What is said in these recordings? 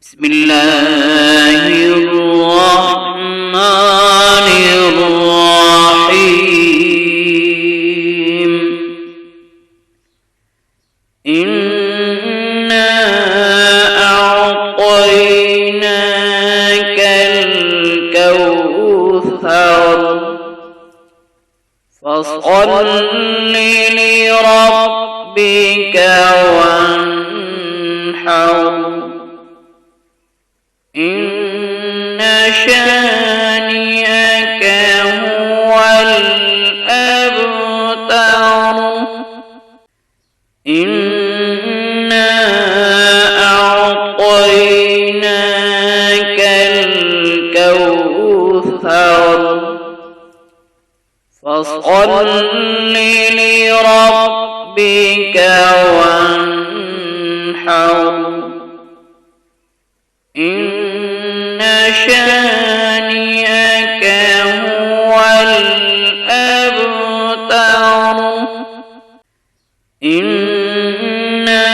بسم الله الرحمن الرحيم. إنا أعطيناك الكوثر فصل لربك وانحر إن شانئك هو الأبتر. إنا أعطيناك الكوثر فصل لربك وانحر إن شانئك هو الأبتر. إنا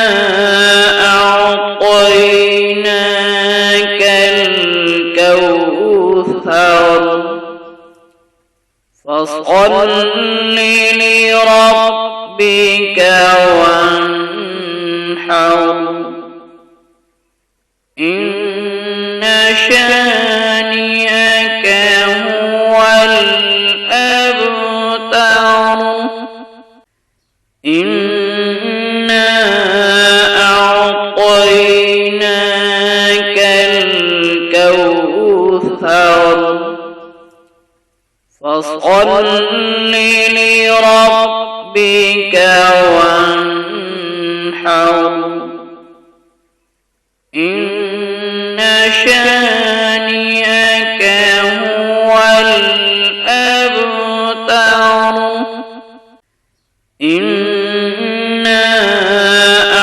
أعطيناك الكوثر فصل لربك وانحر إن شانئك هو الأبتر. إنا أعطيناك الكوثر فصل لربك وانحر إن شانئك هو الأبتر. إنا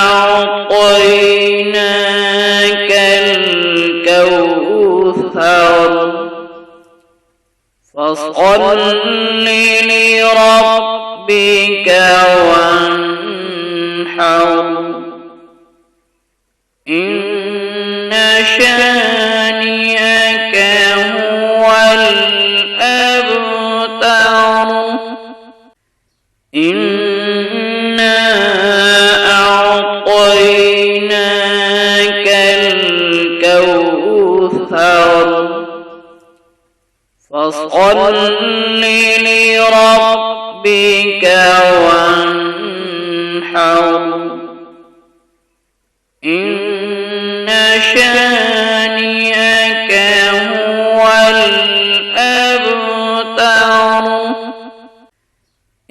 أعطيناك الكوثر فصل لربك وانحر إن شانئك هو الأبتر. إنا أعطيناك الكوثر فصل لربك وانحر إن شانئك هو الأبتر.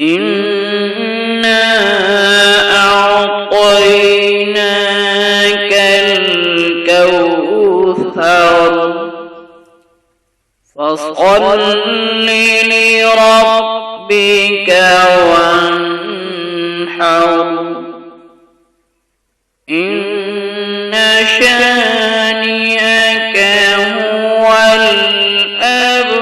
إنا أعطيناك الكوثر فصل لربك وانحر إن شانئك هو الأبتر.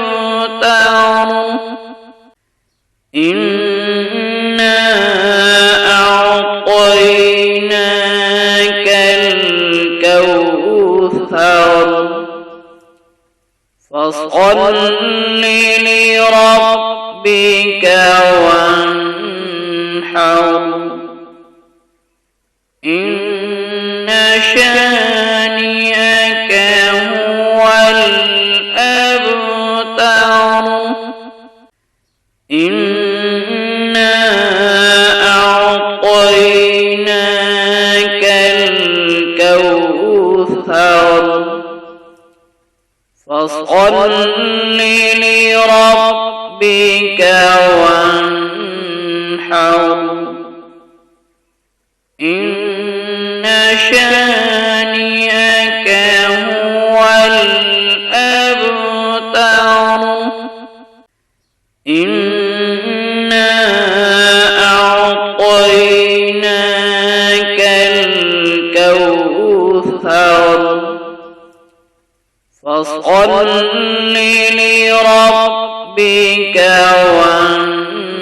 إنا أعطيناك الكوثر فصل لربك وانحر إن شانئك هو الأبتر. إنا أعطيناك الكوثر فصل لربك وانحر إن شانئك هو الأبتر. إنا أعطيناك الكوثر فصل لربك وانحر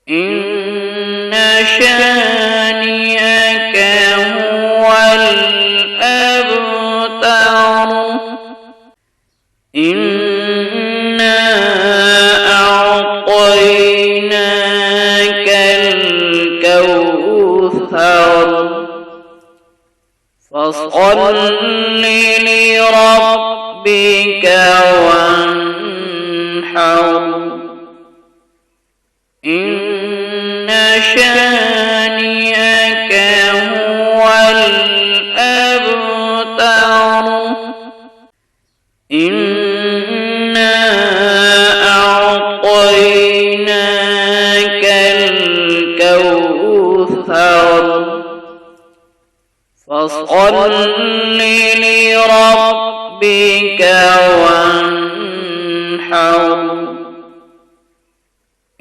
إن شانئك هو فصل لربك وانحر إن شانئك هو الأبتر إنا أعطيناك الكوثر فصل لربك وانحر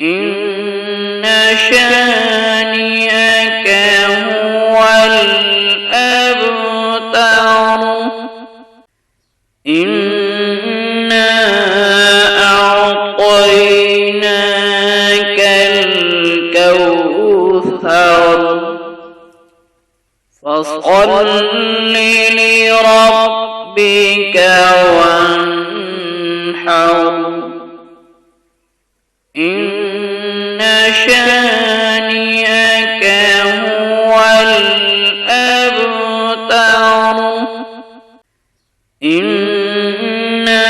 إن شانئك هو الأبتر إنا أعطيناك الكوثر فصل لربك وانحر إن شانئك هو الأبتر إنا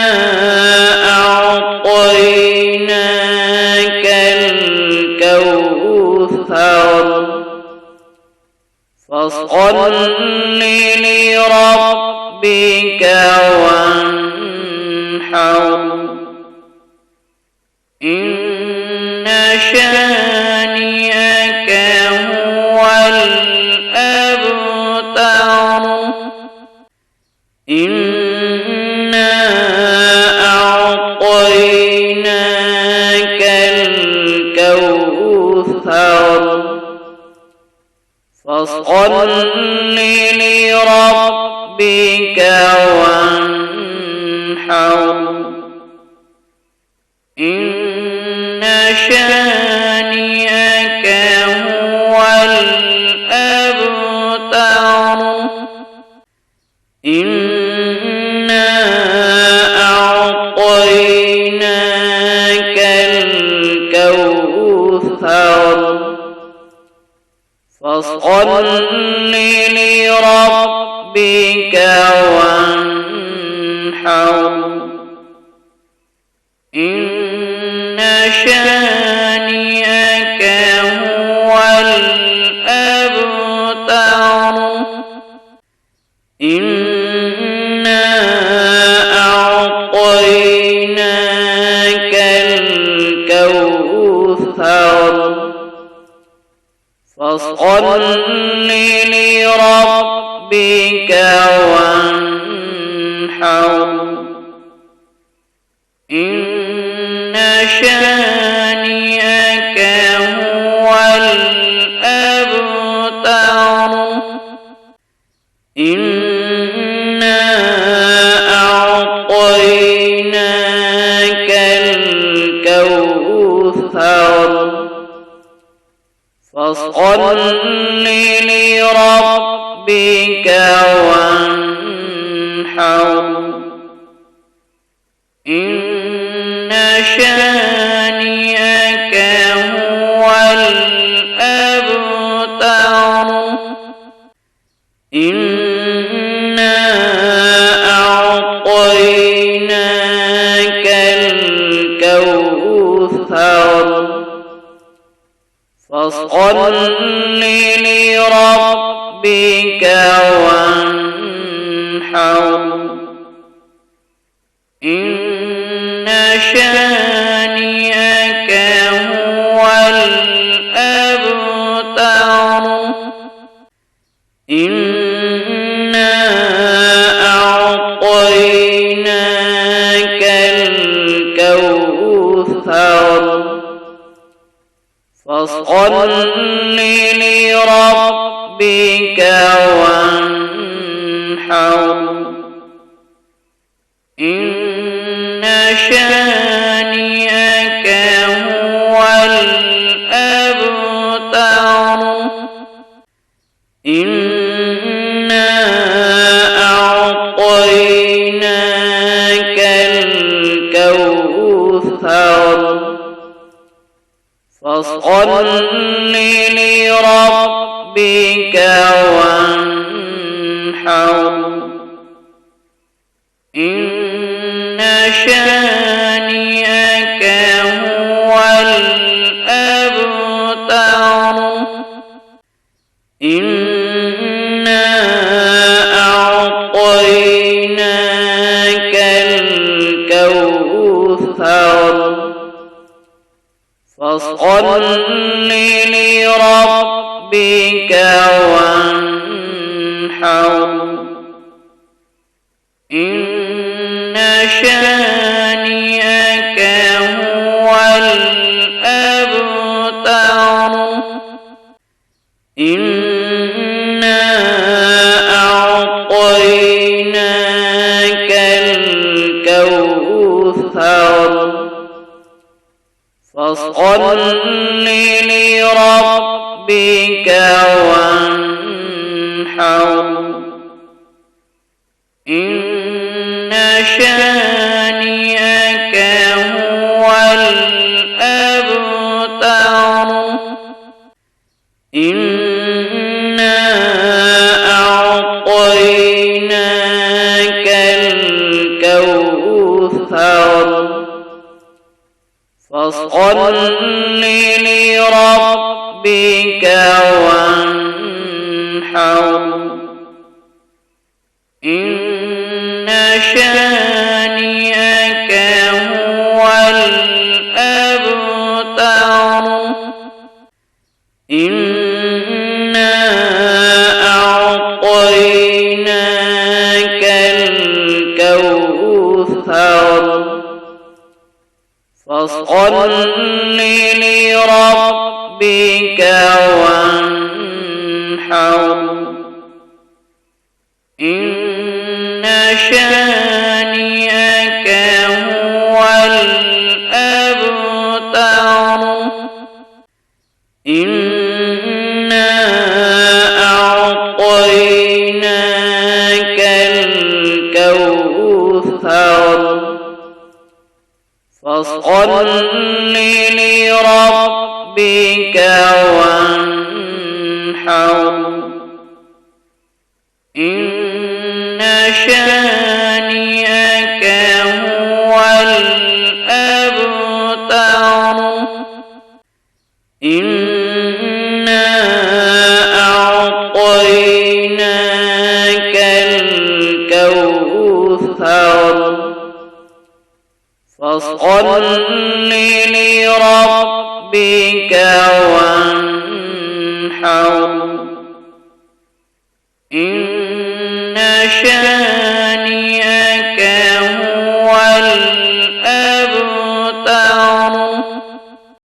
أعطيناك الكوثر فصل لربك وانحر إن شانئك هو الأبتر إنا أعطيناك الكوثر فصل لربك وانحر إن شانئك هو الأبتر إنا أعطيناك الكوثر فصل لربك وانحر إن شانئك هو الأبتر إنا أعطيناك الكوثر فصل لربك وانحر إن شانئك هو الأبتر إنا أعطيناك الكوثر فصل لربك وانحر إن شانئك هو الأبتر إنا أعطيناك الكوثر فصل لربك وانحر إن شانئك هو الأبتر إنا أعطيناك الكوثر فصل لربك وانحر إن شانئك هو الأبتر إنا أعطيناك الكوثر فصل لربك إن شانئك هو الأبتر إنا أعطيناك الكوثر فصل لربك وانحر إن شانئك هو الأبتر إنا أعطيناك الكوثر فصل لربك وانحر إن شانئك هو الأبتر إنا أعطيناك الكوثر فصل لربك وانحر إن شانئك هو الأبتر إنا أعطيناك الكوثر فصل لربك وانحر إن شانئك هو الأبتر إنا أعطيناك الكوثر فصل لربك وانحر إن شانئك هو الأبتر إنا أعطيناك الكوثر فصل لربك وانحر إن شانئك